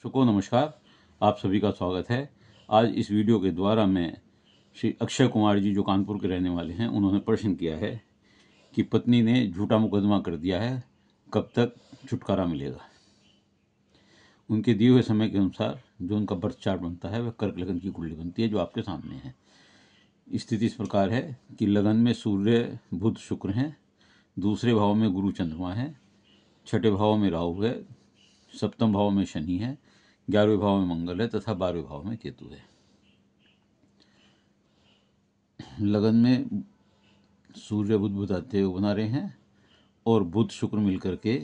दर्शकों नमस्कार, आप सभी का स्वागत है। आज इस वीडियो के द्वारा मैं श्री अक्षय कुमार जी जो कानपुर के रहने वाले हैं, उन्होंने प्रश्न किया है कि पत्नी ने झूठा मुकदमा कर दिया है, कब तक छुटकारा मिलेगा। उनके दिए हुए समय के अनुसार जो उनका बर्थ चार्ट बनता है वह कर्क लगन की कुंडली बनती है, जो आपके सामने है। स्थिति इस प्रकार है कि लगन में सूर्य बुध शुक्र हैं, दूसरे भाव में गुरु चंद्रमा है, छठे भाव में राहु है, सप्तम भाव में शनि है, 11वें भाव में मंगल है तथा 12वें भाव में केतु है। लगन में सूर्य बुध बुधाते योग बना रहे हैं और बुध शुक्र मिलकर के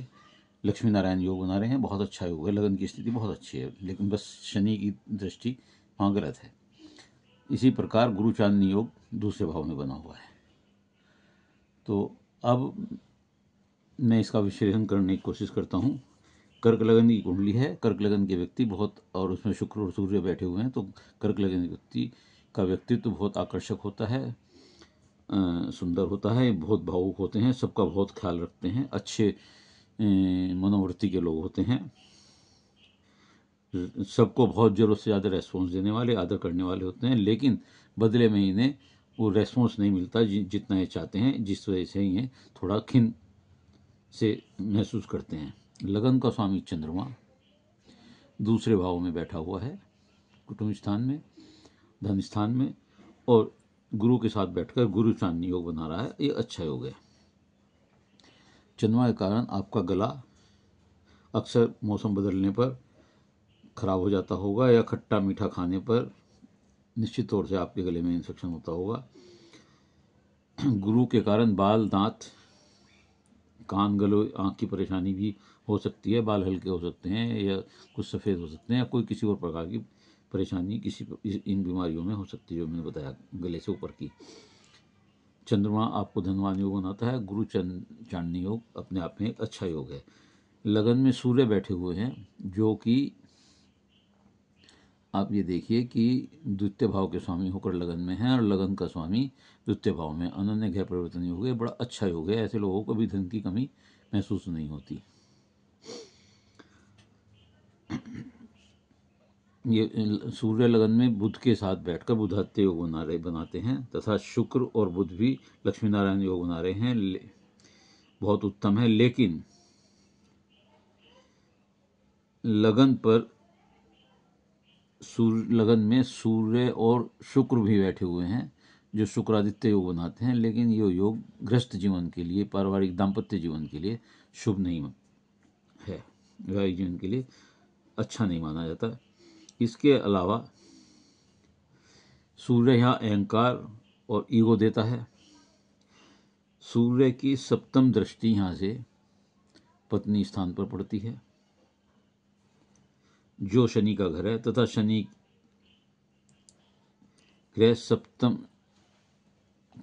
लक्ष्मी नारायण योग बना रहे हैं। बहुत अच्छा योग है, लगन की स्थिति बहुत अच्छी है, लेकिन बस शनि की दृष्टि वहाँ गलत है। इसी प्रकार गुरु चांदनी योग दूसरे भाव में बना हुआ है। तो अब मैं इसका विश्लेषण करने की कोशिश करता हूँ। कर्क लगन की कुंडली है, कर्क लगन के व्यक्ति बहुत, और उसमें शुक्र और सूर्य बैठे हुए हैं, तो कर्क लगन के व्यक्ति का व्यक्तित्व बहुत आकर्षक होता है, सुंदर होता है, बहुत भावुक होते हैं, सबका बहुत ख्याल रखते हैं, अच्छे मनोवृत्ति के लोग होते हैं, सबको बहुत ज़रूरत से ज़्यादा रेस्पॉन्स देने वाले, आदर करने वाले होते हैं, लेकिन बदले में इन्हें वो रेस्पॉन्स नहीं मिलता जितना ये चाहते हैं, जिस वजह से ये थोड़ा खिन से महसूस करते हैं। लगन का स्वामी चंद्रमा दूसरे भाव में बैठा हुआ है, कुटुंब स्थान में, धन स्थान में, और गुरु के साथ बैठकर गुरु चांदनी योग बना रहा है। ये अच्छा योग है। चंद्रमा के कारण आपका गला अक्सर मौसम बदलने पर खराब हो जाता होगा, या खट्टा मीठा खाने पर निश्चित तौर से आपके गले में इन्फेक्शन होता होगा। गुरु के कारण बाल, दांत, कान, गले, आँख की परेशानी भी हो सकती है। बाल हल्के हो सकते हैं या कुछ सफ़ेद हो सकते हैं, या कोई किसी और प्रकार की परेशानी इन बीमारियों में हो सकती है जो मैंने बताया गले से ऊपर की। चंद्रमा आपको धनवान योग बनाता है। गुरु चांदनी योग अपने आप में एक अच्छा योग है। लगन में सूर्य बैठे हुए हैं, जो कि आप ये देखिए कि द्वितीय भाव के स्वामी होकर लगन में हैं, और लगन का स्वामी द्वितीय भाव में। अनन्य ग्रह परिवर्तन योग है, बड़ा अच्छा योग है। ऐसे लोगों को भी धन की कमी महसूस नहीं होती। ये सूर्य लगन में बुध के साथ बैठकर बुधादित्य योग बनाते हैं, तथा शुक्र और बुध भी लक्ष्मी नारायण योग बना रहे हैं, बहुत उत्तम है। लेकिन लगन पर लगन में सूर्य और शुक्र भी बैठे हुए हैं, जो शुक्रादित्य योग बनाते हैं, लेकिन ये योग गृहस्थ जीवन के लिए, पारिवारिक दाम्पत्य जीवन के लिए शुभ नहीं है, वैवाहिक जीवन के लिए अच्छा नहीं माना जाता। इसके अलावा सूर्य यहाँ अहंकार और ईगो देता है। सूर्य की सप्तम दृष्टि यहाँ से पत्नी स्थान पर पड़ती है, जो शनि का घर है, तथा शनि ग्रह सप्तम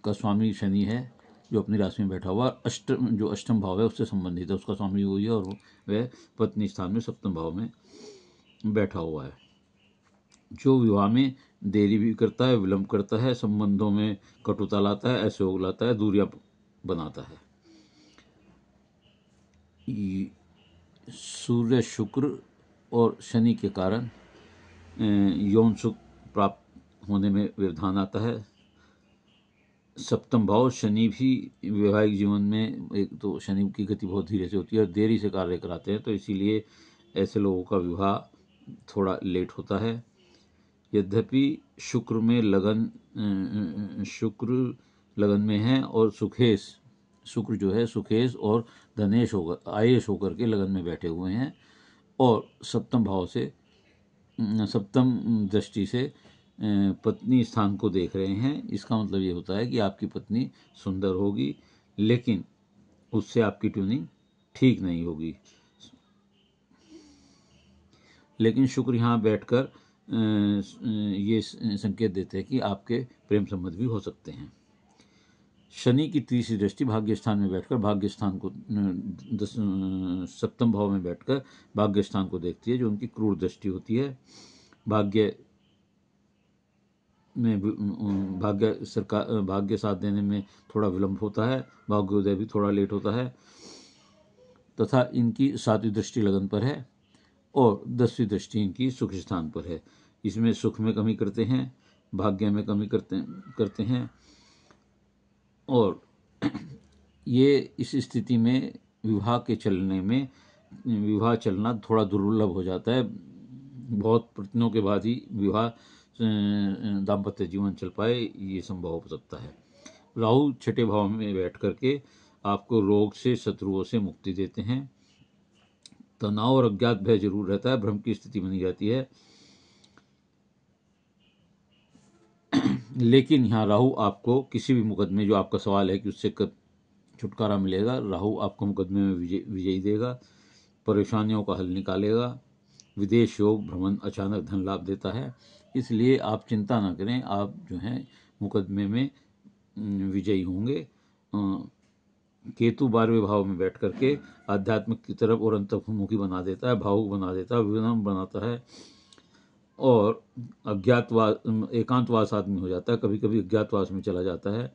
का स्वामी शनि है, जो अपनी राशि में बैठा हुआ, जो अष्टम भाव है उससे संबंधित है, उसका स्वामी वही है, और वह पत्नी स्थान में सप्तम भाव में बैठा हुआ है, जो विवाह में देरी भी करता है, विलंब करता है, संबंधों में कटुता लाता है, असहयोग लाता है, दूरियां बनाता है। सूर्य, शुक्र और शनि के कारण यौन सुख प्राप्त होने में व्यवधान आता है। सप्तम भाव शनि भी वैवाहिक जीवन में, एक तो शनि की गति बहुत धीरे से होती है और देरी से कार्य कराते हैं, तो इसीलिए ऐसे लोगों का विवाह थोड़ा लेट होता है। यद्यपि शुक्र लगन में है, और शुक्र जो है सुखेश और धनेश होकर, आयेश होकर के लगन में बैठे हुए हैं, और सप्तम दृष्टि से पत्नी स्थान को देख रहे हैं। इसका मतलब ये होता है कि आपकी पत्नी सुंदर होगी, लेकिन उससे आपकी ट्यूनिंग ठीक नहीं होगी। लेकिन शुक्र यहाँ बैठकर ये संकेत देते हैं कि आपके प्रेम संबंध भी हो सकते हैं। शनि की तीसरी दृष्टि भाग्य स्थान में बैठकर भाग्य स्थान को सप्तम भाव में बैठकर भाग्य स्थान को देखती है, जो उनकी क्रूर दृष्टि होती है। भाग्य साथ देने में थोड़ा विलंब होता है, भाग्योदय भी थोड़ा लेट होता है, तथा इनकी सातवीं दृष्टि लगन पर है, और 10वीं दृष्टि इनकी सुख स्थान पर है। इसमें सुख में कमी करते हैं, भाग्य में कमी करते हैं और ये इस स्थिति में विवाह चलना थोड़ा दुर्लभ हो जाता है। बहुत प्रयत्नों के बाद ही विवाह दाम्पत्य जीवन चल पाए, ये संभव हो सकता है। राहु छठे भाव में बैठ करके आपको रोग से, शत्रुओं से मुक्ति देते हैं। तनाव और अज्ञात भय जरूर रहता है, भ्रम की स्थिति बनी रहती है, लेकिन यहाँ राहु आपको किसी भी मुकदमे, जो आपका सवाल है कि उससे कब छुटकारा मिलेगा, राहु आपको मुकदमे में विजयी देगा, परेशानियों का हल निकालेगा। विदेश योग, भ्रमण, अचानक धन लाभ देता है, इसलिए आप चिंता न करें, आप जो हैं मुकदमे में विजयी होंगे। केतु 12वें भाव में बैठ करके आध्यात्मिक की तरफ और अंतर्मुखी बना देता है, भावुक बना देता है, विनम्र बनाता है और एकांतवास आदमी हो जाता है, कभी कभी अज्ञातवास में चला जाता है।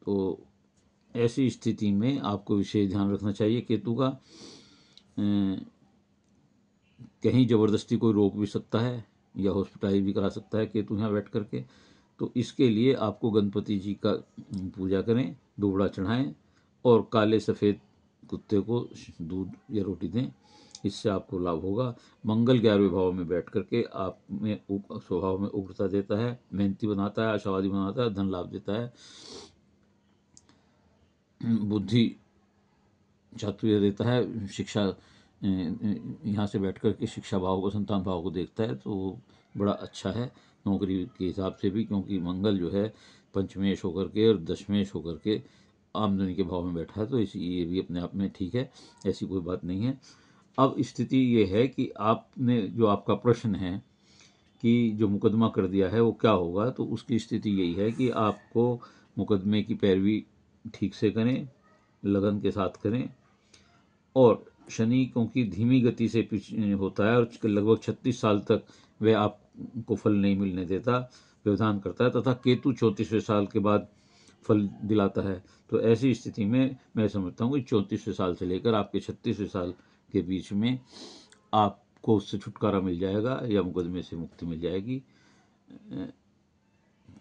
तो ऐसी स्थिति में आपको विशेष ध्यान रखना चाहिए केतु का। कहीं जबरदस्ती कोई रोक भी सकता है या हॉस्पिटलाइज भी करा सकता है केतु यहाँ बैठ करके। तो इसके लिए आपको गणपति जी का पूजा करें, दुबड़ा चढ़ाएं और काले सफ़ेद कुत्ते को दूध या रोटी दें, इससे आपको लाभ होगा। मंगल 11वें भाव में बैठ करके आप में स्वभाव में उग्रता देता है, मेहनती बनाता है, आशावादी बनाता है, धन लाभ देता है, बुद्धि चातुर्य देता है। शिक्षा यहाँ से बैठ करके शिक्षा भाव को, संतान भाव को देखता है, तो बड़ा अच्छा है नौकरी के हिसाब से भी, क्योंकि मंगल जो है पंचमेश होकर के और दशमेश होकर के आमदनी के भाव में बैठा है, तो ये भी अपने आप में ठीक है, ऐसी कोई बात नहीं है। अब स्थिति ये है कि आपने जो आपका प्रश्न है कि जो मुकदमा कर दिया है वो क्या होगा, तो उसकी स्थिति यही है कि आपको मुकदमे की पैरवी ठीक से करें, लगन के साथ करें। और शनि क्योंकि धीमी गति से होता है और लगभग 36 साल तक वह आपको फल नहीं मिलने देता, व्यवधान करता है, तथा केतु 34वें साल के बाद फल दिलाता है। तो ऐसी स्थिति में मैं समझता हूँ कि 34वें साल से लेकर आपके 36वें साल के बीच में आपको उससे छुटकारा मिल जाएगा या मुकदमे से मुक्ति मिल जाएगी।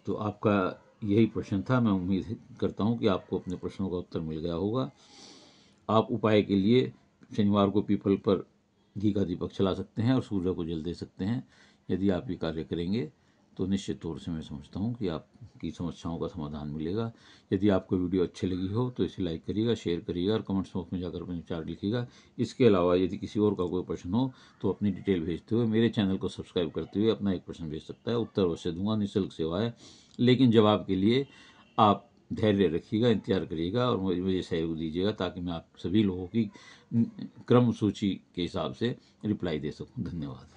तो आपका यही प्रश्न था। मैं उम्मीद करता हूँ कि आपको अपने प्रश्नों का उत्तर मिल गया होगा। आप उपाय के लिए शनिवार को पीपल पर घी का दीपक चला सकते हैं और सूर्य को जल दे सकते हैं। यदि आप ये कार्य करेंगे तो निश्चित तौर से मैं समझता हूँ कि आपकी समस्याओं का समाधान मिलेगा। यदि आपको वीडियो अच्छी लगी हो तो इसे लाइक करिएगा, शेयर करिएगा और कमेंट्स बॉक्स में जाकर अपने विचार लिखिएगा। इसके अलावा यदि किसी और का कोई प्रश्न हो तो अपनी डिटेल भेजते हुए मेरे चैनल को सब्सक्राइब करते हुए अपना एक प्रश्न भेज सकता है। उत्तर अवश्य दूंगा, निःशुल्क सेवा है, लेकिन जवाब के लिए आप धैर्य रखिएगा, इंतजार करिएगा और मुझे सहयोग दीजिएगा ताकि मैं आप सभी लोगों की क्रम सूची के हिसाब से रिप्लाई दे सकूं। धन्यवाद।